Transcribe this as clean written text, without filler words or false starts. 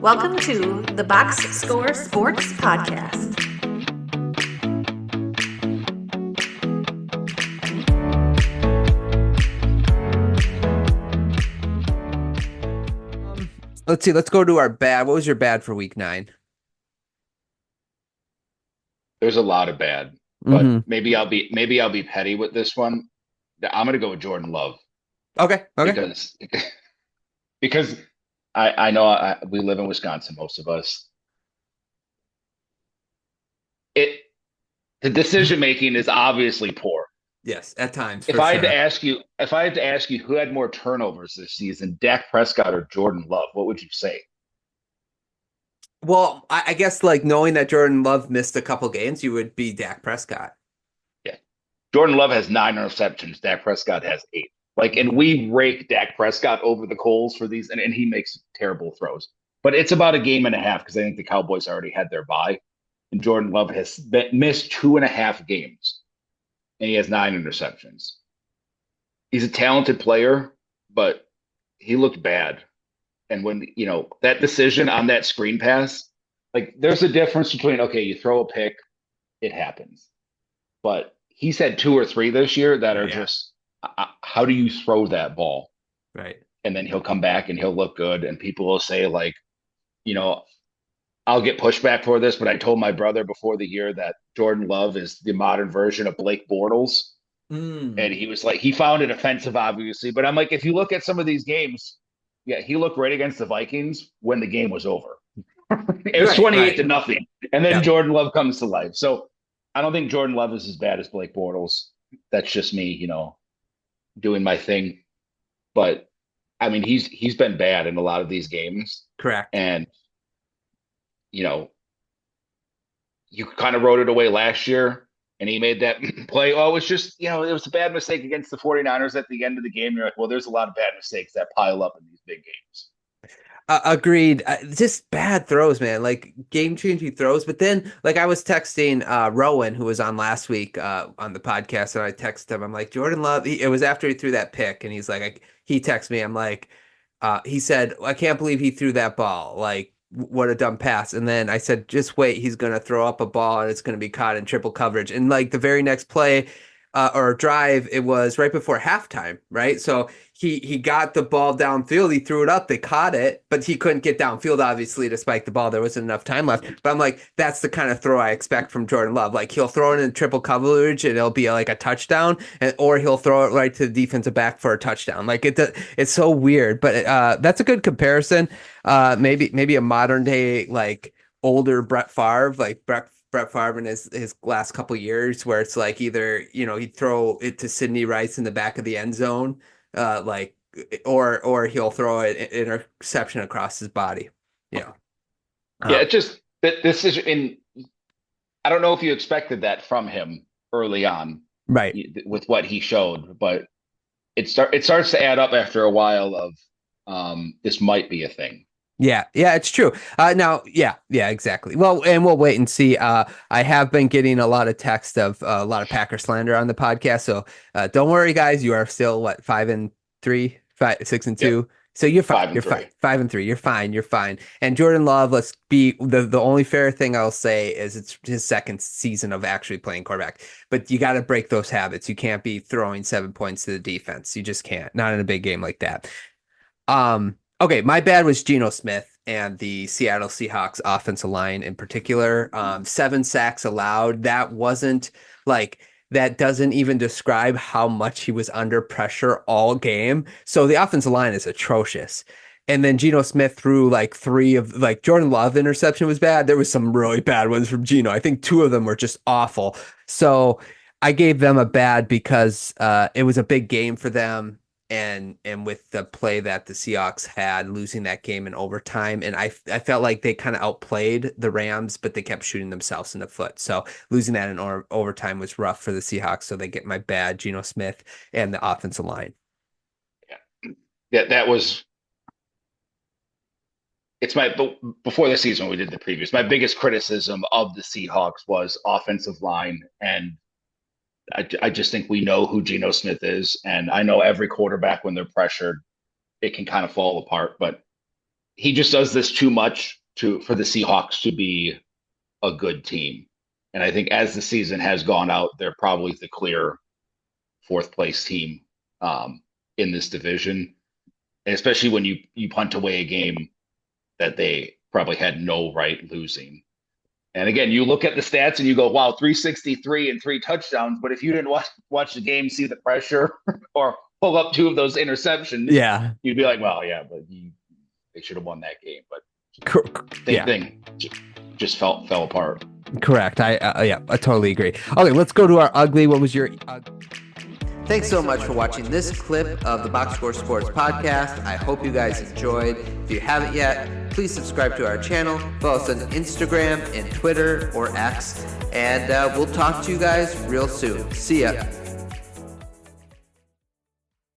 Welcome to the Box Score Sports Podcast. Let's see. Let's go to our bad. What was your bad for week 9? There's a lot of bad, but Mm-hmm. maybe I'll be petty with this one. I'm gonna go with Jordan Love Okay. because because I know we live in Wisconsin, most of us. It the decision making is obviously poor. Yes, at times If for I had to sure. ask you, if I had to ask you who had more turnovers this season, Dak Prescott or Jordan Love, what would you say? Well, I guess like knowing that Jordan Love missed a couple games, you would be Dak Prescott. Yeah, Jordan Love has 9 interceptions. Dak Prescott has 8. Like, and we rake Dak Prescott over the coals for these, and he makes terrible throws. But it's about a game and a half because I think the Cowboys already had their bye, and Jordan Love has missed 2.5 games, and he has 9 interceptions. He's a talented player, but he looked bad. And when that decision on that screen pass, like there's a difference between okay, you throw a pick, it happens, but he's had 2 or 3 this year that are Yeah. just how do you throw that ball? Right. And then he'll come back and he'll look good, and people will say like, you know, I'll get pushback for this, but I told my brother before the year that Jordan Love is the modern version of Blake Bortles, and Mm. he was like, he found it offensive, obviously, but I'm like, if you look at some of these games, yeah, he looked great against the Vikings when the game was over. It was Right. 28 Right. to nothing. And then Yep. Jordan Love comes to life. So I don't think Jordan Love is as bad as Blake Bortles. That's just me, doing my thing. But I mean, he's been bad in a lot of these games. Correct. And, you know, you kind of wrote it away last year and he made that play. Oh, it was just, it was a bad mistake against the 49ers at the end of the game. You're like, well, there's a lot of bad mistakes that pile up in these big games. Agreed. Just bad throws, man. Like game-changing throws. But then, like I was texting Rowan, who was on last week on the podcast, and I texted him. I'm like, Jordan Love. It was after he threw that pick, and he's like, he texted me. I'm like, he said, I can't believe he threw that ball. Like, what a dumb pass. And then I said, just wait, he's gonna throw up a ball, and it's gonna be caught in triple coverage. And like the very next play. Or drive, it was right before halftime, right? So he got the ball downfield. He threw it up. They caught it, but he couldn't get downfield, obviously, to spike the ball. There wasn't enough time left. But I'm like, that's the kind of throw I expect from Jordan Love. Like he'll throw it in triple coverage and it'll be like a touchdown, or he'll throw it right to the defensive back for a touchdown. Like it's so weird. But that's a good comparison. Maybe a modern day like older Brett Favre, like Brett Favre in his last couple years, where it's like either he'd throw it to Sidney Rice in the back of the end zone, like or he'll throw an interception across his body. Yeah. Yeah, Um, it just that this is in. I don't know if you expected that from him early on right. with what he showed, but it starts to add up after a while of this might be a thing. Yeah, yeah, it's true. Now, yeah, exactly. Well, and we'll wait and see. I have been getting a lot of text of a lot of Packer slander on the podcast, so don't worry, guys. You are still what 5-3, 6-2. Yep, So you're fine. five and You're fine. three. 5-3. You're fine. You're fine. And Jordan Love, let's be the only fair thing I'll say is it's his second season of actually playing quarterback. But you got to break those habits. You can't be throwing 7 points to the defense. You just can't. Not in a big game like that. Okay, my bad was Geno Smith and the Seattle Seahawks offensive line in particular. 7 sacks allowed. That doesn't even describe how much he was under pressure all game. So the offensive line is atrocious. And then Geno Smith threw like 3 of like Jordan Love interception was bad. There was some really bad ones from Geno. I think 2 of them were just awful. So I gave them a bad because it was a big game for them and with the play that the Seahawks had losing that game in overtime, and I felt like they kind of outplayed the Rams, but they kept shooting themselves in the foot. So losing that in overtime was rough for the Seahawks. So they get my bad, Geno Smith and the offensive line. Yeah, that was it's my before the season when we did the previews. My biggest criticism of the Seahawks was offensive line, and I just think we know who Geno Smith is, and I know every quarterback when they're pressured, it can kind of fall apart. But he just does this too much for the Seahawks to be a good team. And I think as the season has gone out, they're probably the clear fourth place team in this division. And especially when you punt away a game that they probably had no right losing. And again, you look at the stats and you go, wow, 363 and 3 touchdowns. But if you didn't watch the game, see the pressure, or pull up 2 of those interceptions, you'd be like, well, yeah, but they should have won that game. But same thing, just fell apart. Correct. I totally agree. Okay, let's go to our ugly. What was your Thanks so much for watching this clip of the Box Score Sports podcast. I hope you guys enjoyed. If you haven't yet, please subscribe to our channel. Follow us on Instagram and Twitter or X. And we'll talk to you guys real soon. See ya.